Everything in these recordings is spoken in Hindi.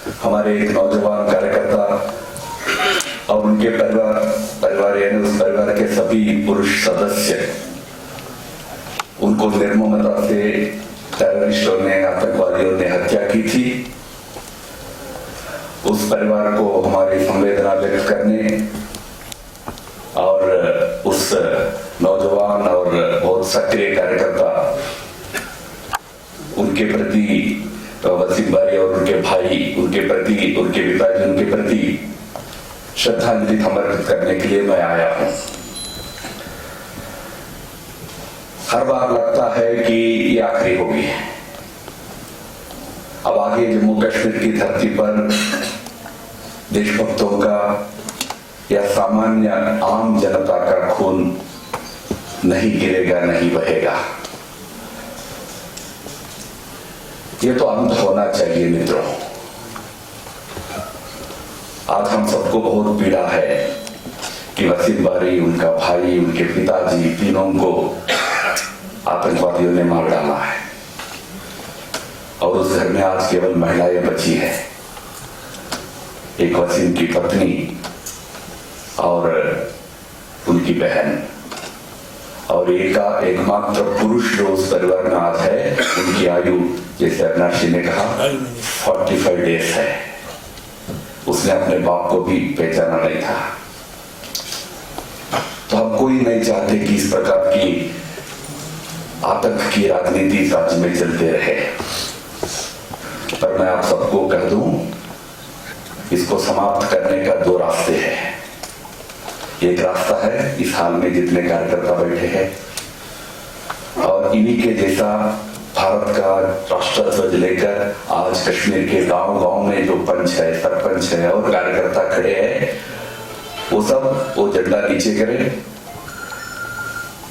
हमारे एक नौजवान कार्यकर्ता और उनके परिवार यानी उस परिवार के सभी पुरुष सदस्य, उनको निर्ममता से टेररिस्टों ने, आतंकवादियों ने हत्या की थी। उस परिवार को हमारी संवेदना व्यक्त करने और उस नौजवान और बहुत सक्रिय कार्यकर्ता, उनके प्रति वसीम बारी और उनके भाई, उनके प्रति, उनके पिताजी, उनके प्रति श्रद्धांजलि समर्पित करने के लिए मैं आया हूं। हर बार लगता है कि ये आखिरी होगी। अब आगे जम्मू कश्मीर की धरती पर देशभक्तों का या सामान्य आम जनता का खून नहीं गिरेगा, नहीं बहेगा। ये तो अंत होना चाहिए मित्रों। आज हम सबको बहुत पीड़ा है कि वसीम बारी, उनका भाई, उनके पिताजी, तीनों को आतंकवादियों ने मार डाला है और उस घर में आज केवल महिलाएं बची है। एक वसीम की पत्नी और उनकी बहन और एकमात्र पुरुष जो उस परिवार में आज है, उनकी आयु जैसे अविनाश जी ने कहा 45 डेज है। उसने अपने बाप को भी पहचाना नहीं था। तो हम कोई नहीं चाहते कि इस प्रकार की आतंक की राजनीति राज्य में चलते रहे, पर मैं आप सबको कह दूं, इसको समाप्त करने का दो रास्ते हैं। एक रास्ता है इस हाल में जितने कार्यकर्ता बैठे हैं और इन्हीं के जैसा भारत का राष्ट्र ध्वज लेकर आज कश्मीर के गांव-गांव में जो पंच है, सरपंच है और कार्यकर्ता खड़े हैं, वो सब वो झंडा नीचे करे,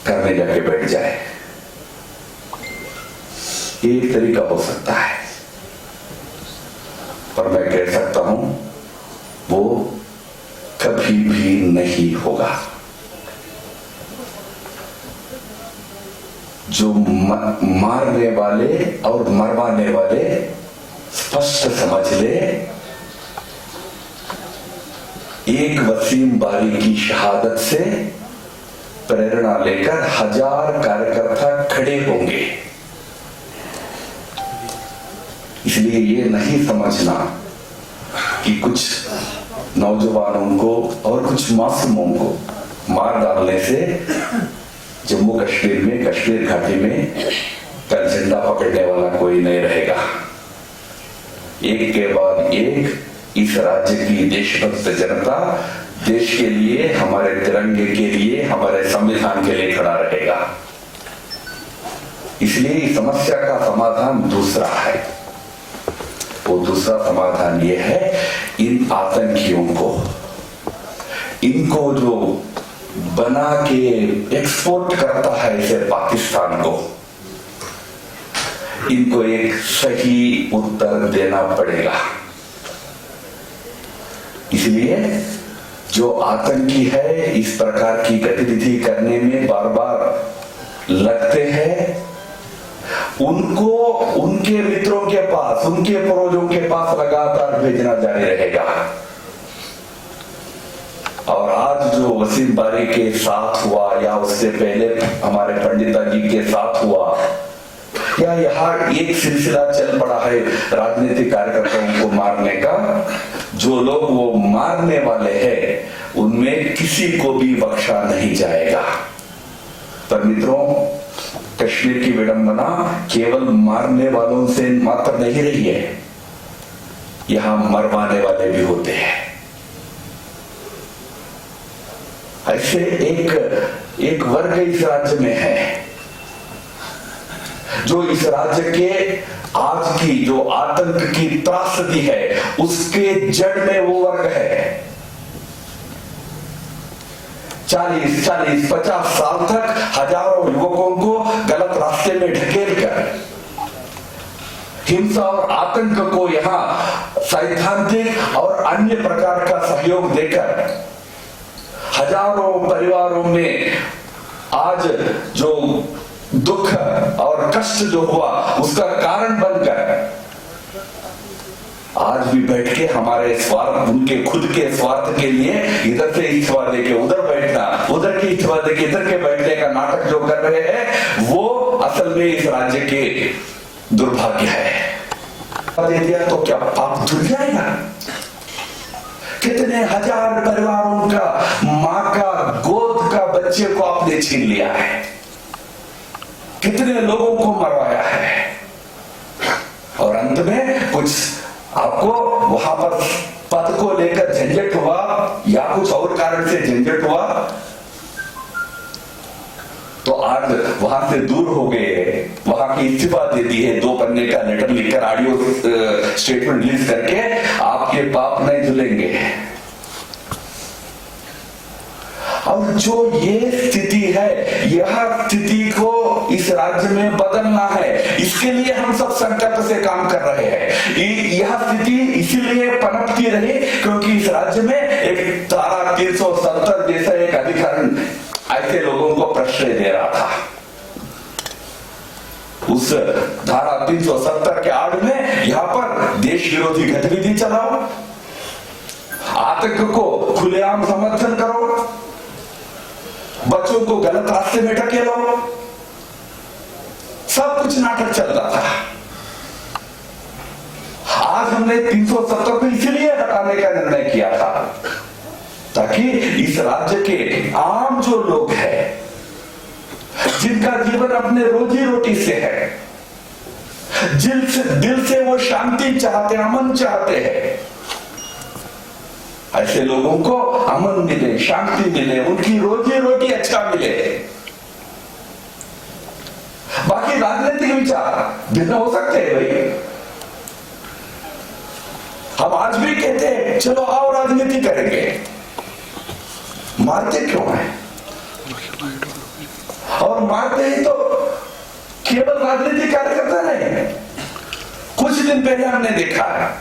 घर में जाके बैठ जाए। ये एक तरीका हो सकता है, पर मैं कह सकता हूं वो कभी भी नहीं होगा। जो मारने वाले और मरवाने वाले स्पष्ट समझ ले, एक वसीम बारी की शहादत से प्रेरणा लेकर 1000 कार्यकर्ता खड़े होंगे। इसलिए ये नहीं समझना कि कुछ नौजवानों को और कुछ मासूमों को मार डालने से जम्मू कश्मीर में, कश्मीर घाटी में कल झंडा पकड़ने वाला कोई नहीं रहेगा। एक के बाद एक इस राज्य की देशभक्त जनता देश के लिए, हमारे तिरंगे के लिए, हमारे संविधान के लिए खड़ा रहेगा। इसलिए इस समस्या का समाधान दूसरा है। वो दूसरा समाधान ये है, इन आतंकियों को, इनको जो बना के एक्सपोर्ट करता है इसे पाकिस्तान को, इनको एक सही उत्तर देना पड़ेगा। इसलिए जो आतंकी है, इस प्रकार की गतिविधि करने में बार बार लगते हैं, उनको उनके मित्रों के पास, उनके पूर्वजों के पास लगातार भेजना जारी रहेगा। और आज जो वसीम बारी के साथ हुआ या उससे पहले हमारे पंडिता जी के साथ हुआ, या यहाँ एक सिलसिला चल पड़ा है राजनीतिक कार्यकर्ताओं को मारने का, जो लोग वो मारने वाले हैं उनमें किसी को भी बख्शा नहीं जाएगा। पर मित्रों, कश्मीर की विडंबना केवल मारने वालों से मात्र नहीं रही है, यहां मरवाने वाले भी होते हैं। ऐसे एक वर्ग इस राज्य में है जो इस राज्य के आज की जो आतंक की त्रासदी है उसके जड़ में वो वर्ग है। 40-50 साल तक हजारों युवकों को गलत रास्ते में ढकेल कर, हिंसा और आतंक को यहां सैद्धांतिक और अन्य प्रकार का सहयोग देकर हजारों परिवारों में आज जो दुख और कष्ट जो हुआ उसका कारण बनकर आज भी बैठ के हमारे स्वार्थ, उनके खुद के स्वार्थ के लिए इधर से इस्तीफा देके उधर बैठना, उधर की इस्तीफा देके इधर के बैठने का नाटक जो कर रहे हैं, वो असल में इस राज्य के दुर्भाग्य है। दे दिया तो क्या पाप धुल जाएगा? कितने हजार परिवारों का मां का गोद का बच्चे को आपने छीन लिया है, कितने लोगों को मरवाया है, और अंत में कुछ आपको वहां पर पद को लेकर झंझट हुआ या कुछ और कारण से झंझट हुआ, तो आज वहां से दूर हो गए, वहां की इस्तीफा दे दी है, 2 पन्ने का लेटर लिखकर ऑडियो स्टेटमेंट रिलीज करके, आपके पाप नहीं धुलेंगे। और जो ये स्थिति है, यह स्थिति को इस राज्य में बदलना है, इसके लिए हम सब संकल्प से काम कर रहे हैं। यह स्थिति इसीलिए पनपती रही क्योंकि इस राज्य में एक धारा 370 जैसा एक अधिकरण ऐसे लोगों को प्रश्रय दे रहा था। उस धारा 370 के आड़ में यहां पर देश विरोधी गतिविधि चलाओ, आतंक को खुलेआम समर्थन करो, बच्चों को गलत रास्ते में ढकेलो, सब कुछ नाटक चल रहा था। आज हमने 370 को इसलिए हटाने का निर्णय किया था ताकि इस राज्य के आम जो लोग हैं, जिनका जीवन अपने रोजी रोटी से है, दिल से वो शांति चाहते, अमन चाहते हैं, ऐसे लोगों को अमन मिले, शांति मिले, उनकी रोजी रोटी अच्छा मिले। बाकी राजनीतिक विचार भिन्न हो सकते हैं भाई, हम आज भी कहते हैं चलो आओ राजनीति करेंगे, मारते क्यों है? और मारते ही तो केवल राजनीतिक कार्यकर्ता नहीं, कुछ दिन पहले हमने देखा है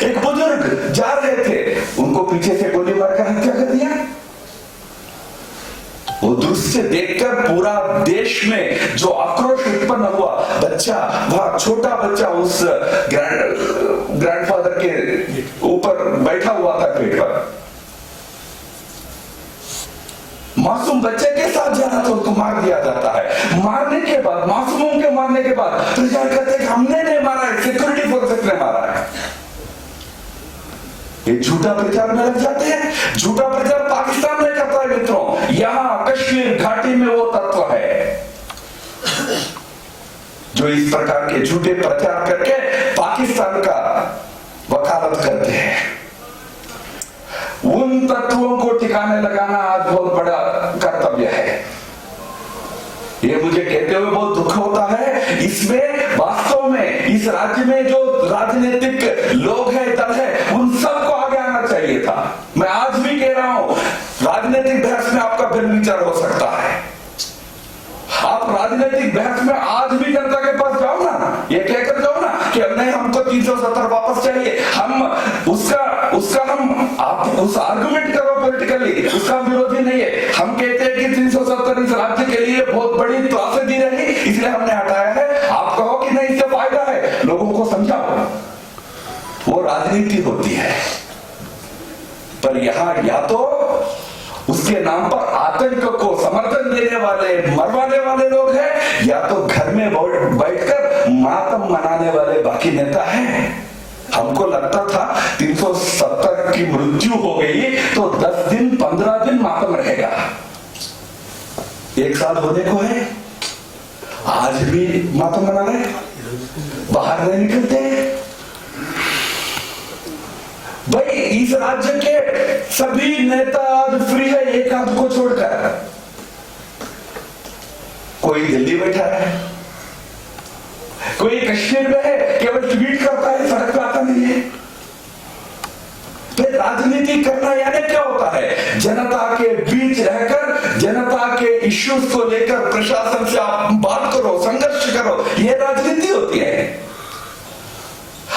एक बुजुर्ग जा रहे थे, उनको पीछे से गोली मारकर हत्या कर दिया। वो दृश्य देखकर पूरा देश में जो आक्रोश उत्पन्न हुआ, बच्चा वहां छोटा बच्चा उस ग्रैंडफादर के ऊपर बैठा हुआ था पेट पर, मासूम बच्चे के साथ जाना तो उसको मार दिया जाता है। मारने के बाद, मासूमों के मारने के बाद प्रचार कहते हैं हमने नहीं मारा है, सिक्योरिटी फोर्सेस ने मारा है। ये झूठा प्रचार में लग जाते हैं। झूठा प्रचार पाकिस्तान में करता है मित्रों, यहां कश्मीर घाटी में वो तत्व है जो इस प्रकार के झूठे प्रचार करके पाकिस्तान का वकालत करते हैं। उन तत्वों को ठिकाने लगाना आज बहुत बड़ा कर्तव्य है। ये मुझे कहते हुए बहुत दुख होता है। इसमें वास्तव में इस राज्य में जो राजनीतिक लोग हैं, दल है, उन सबको आगे आना चाहिए था। मैं आज भी कह रहा हूं, राजनीतिक बहस में आपका भिन्न विचार हो सकता है। आप राजनीतिक बहस में आज भी जनता के पास जाओ ना, ये कहकर जाओ ना कि नहीं हमको 370 वापस चाहिए, हम उसका हम आप उस आर्गुमेंट करो पॉलिटिकली, उसका विरोधी नहीं है। हम कहते हैं कि 370 इस राज्य के लिए बहुत बड़ी त्रासदी रही, इसलिए हमने हटाया है। आप कहो कि नहीं इससे फायदा है, लोगों को समझाओ, वो राजनीति होती है। पर यहां या तो उसके नाम पर आतंक को समर्थन देने वाले, मरवाने वाले लोग हैं, या तो घर में बैठकर मातम मनाने वाले बाकी नेता हैं। हमको लगता था 370 की मृत्यु हो गई तो 10 दिन 15 दिन मातम रहेगा, 1 साल होने को है, आज भी मातम मना रहे, बाहर नहीं निकलते। भाई इस राज्य के सभी नेता आज फ्री है, एक आध को छोड़कर। कोई दिल्ली बैठा है, कोई कश्मीर में है, केवल ट्वीट करता है, सड़क पे आता नहीं है। फिर राजनीति करना यानी क्या होता है? जनता के बीच रहकर जनता के इश्यूज को लेकर प्रशासन से आप बात करो, संघर्ष करो, यह राजनीति होती है।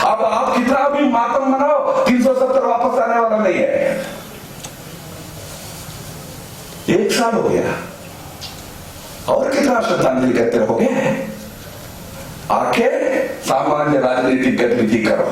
अब आप कितना भी मातम मनाओ, 370 वापस आने वाला नहीं है। 1 साल हो गया, और कितना श्रद्धांजलि करते रहोगे? आखिर सामान्य राजनीतिक गतिविधि करो।